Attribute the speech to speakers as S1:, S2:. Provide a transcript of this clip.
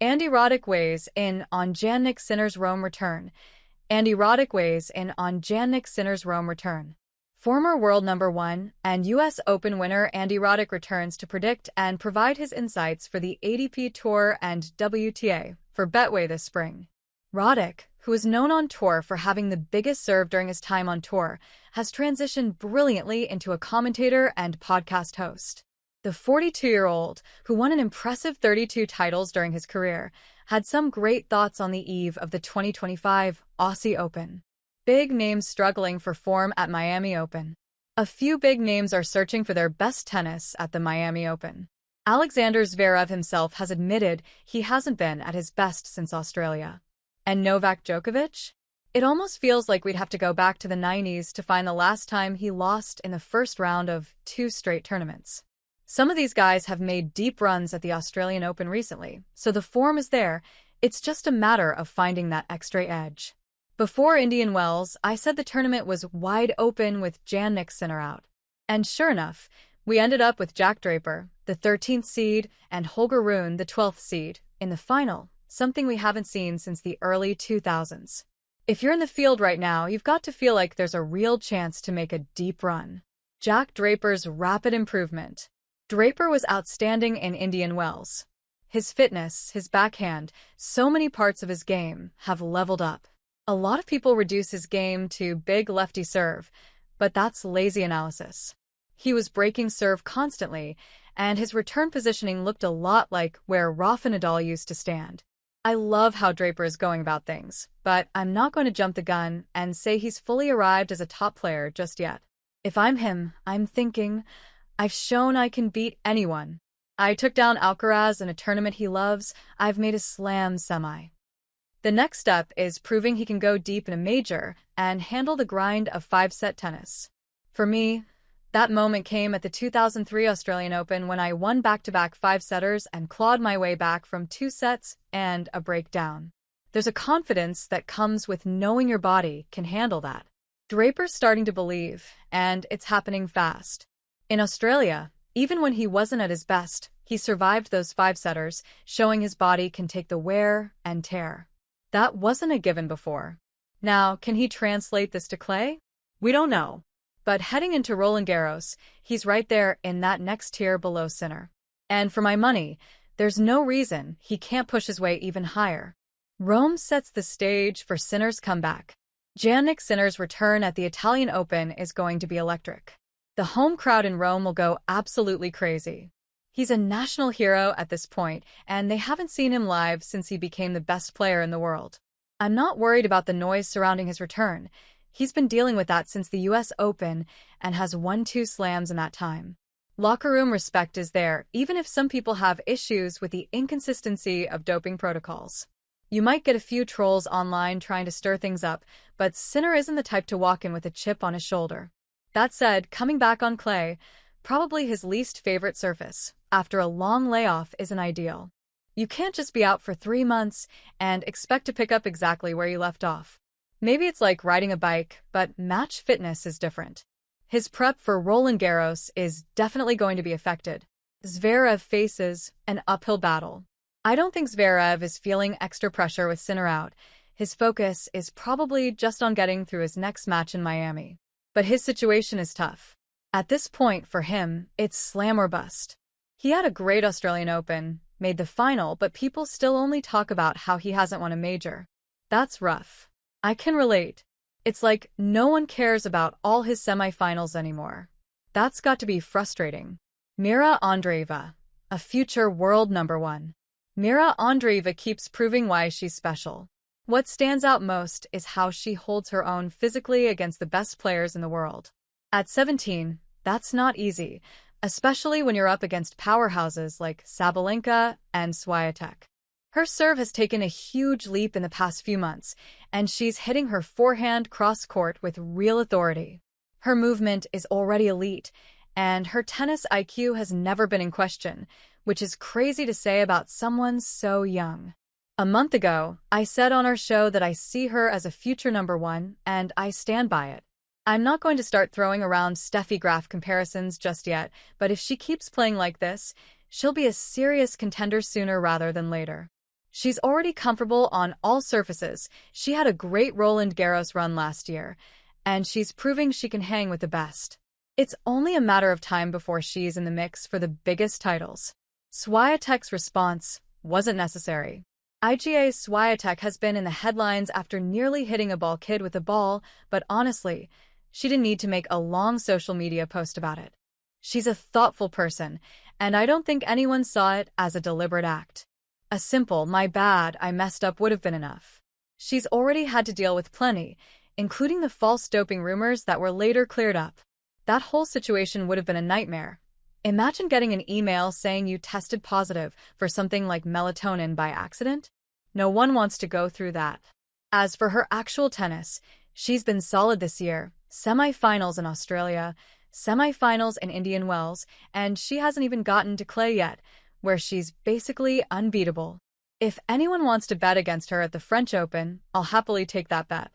S1: Andy Roddick weighs in on Jannik Sinner's Rome return. Andy Roddick weighs in on Jannik Sinner's Rome return. Former world number one and U.S. Open winner Andy Roddick returns to predict and provide his insights for the ATP Tour and WTA for Betway this spring. Roddick, who is known on tour for having the biggest serve during his time on tour, has transitioned brilliantly into a commentator and podcast host. The 42-year-old, who won an impressive 32 titles during his career, had some great thoughts on the eve of the 2025 Aussie Open. Big names struggling for form at Miami Open. A few big names are searching for their best tennis at the Miami Open. Alexander Zverev himself has admitted he hasn't been at his best since Australia. And Novak Djokovic? It almost feels like we'd have to go back to the 90s to find the last time he lost in the first round of 2 straight tournaments. Some of these guys have made deep runs at the Australian Open recently, so the form is there. It's just a matter of finding that extra edge. Before Indian Wells, I said the tournament was wide open with Jannik Sinner out. And sure enough, we ended up with Jack Draper, the 13th seed, and Holger Rune, the 12th seed, in the final, something we haven't seen since the early 2000s. If you're in the field right now, you've got to feel like there's a real chance to make a deep run. Jack Draper's rapid improvement. Draper was outstanding in Indian Wells. His fitness, his backhand, so many parts of his game have leveled up. A lot of people reduce his game to big lefty serve, but that's lazy analysis. He was breaking serve constantly, and his return positioning looked a lot like where Rafa Nadal used to stand. I love how Draper is going about things, but I'm not going to jump the gun and say he's fully arrived as a top player just yet. If I'm him, I'm thinking, I've shown I can beat anyone. I took down Alcaraz in a tournament he loves. I've made a slam semi. The next step is proving he can go deep in a major and handle the grind of 5-set tennis. For me, that moment came at the 2003 Australian Open when I won back-to-back 5-setters and clawed my way back from 2 sets and a breakdown. There's a confidence that comes with knowing your body can handle that. Draper's starting to believe, and it's happening fast. In Australia, even when he wasn't at his best, he survived those 5-setters, showing his body can take the wear and tear. That wasn't a given before. Now, can he translate this to clay? We don't know. But heading into Roland Garros, he's right there in that next tier below Sinner. And for my money, there's no reason he can't push his way even higher. Rome sets the stage for Sinner's comeback. Jannik Sinner's return at the Italian Open is going to be electric. The home crowd in Rome will go absolutely crazy. He's a national hero at this point, and they haven't seen him live since he became the best player in the world. I'm not worried about the noise surrounding his return. He's been dealing with that since the U.S. Open and has won 2 slams in that time. Locker room respect is there, even if some people have issues with the inconsistency of doping protocols. You might get a few trolls online trying to stir things up, but Sinner isn't the type to walk in with a chip on his shoulder. That said, coming back on clay, probably his least favorite surface, after a long layoff isn't ideal. You can't just be out for 3 months and expect to pick up exactly where you left off. Maybe it's like riding a bike, but match fitness is different. His prep for Roland Garros is definitely going to be affected. Zverev faces an uphill battle. I don't think Zverev is feeling extra pressure with Sinner out. His focus is probably just on getting through his next match in Miami. But his situation is tough. At this point, for him, it's slam or bust. He had a great Australian Open, made the final, but people still only talk about how he hasn't won a major. That's rough. I can relate. It's like no one cares about all his semifinals anymore. That's got to be frustrating. Mira Andreeva, a future world number one. Mira Andreeva keeps proving why she's special. What stands out most is how she holds her own physically against the best players in the world. At 17, that's not easy, especially when you're up against powerhouses like Sabalenka and Swiatek. Her serve has taken a huge leap in the past few months, and she's hitting her forehand cross-court with real authority. Her movement is already elite, and her tennis IQ has never been in question, which is crazy to say about someone so young. A month ago, I said on our show that I see her as a future number one, and I stand by it. I'm not going to start throwing around Steffi Graf comparisons just yet, but if she keeps playing like this, she'll be a serious contender sooner rather than later. She's already comfortable on all surfaces. She had a great Roland Garros run last year, and she's proving she can hang with the best. It's only a matter of time before she's in the mix for the biggest titles. Swiatek's response wasn't necessary. IGA's Swiatek has been in the headlines after nearly hitting a ball kid with a ball, but honestly, she didn't need to make a long social media post about it. She's a thoughtful person, and I don't think anyone saw it as a deliberate act. A simple, "my bad, I messed up" would have been enough. She's already had to deal with plenty, including the false doping rumors that were later cleared up. That whole situation would have been a nightmare. Imagine getting an email saying you tested positive for something like melatonin by accident. No one wants to go through that. As for her actual tennis, she's been solid this year. Semi-finals in Australia, semi-finals in Indian Wells, and she hasn't even gotten to clay yet, where she's basically unbeatable. If anyone wants to bet against her at the French Open, I'll happily take that bet.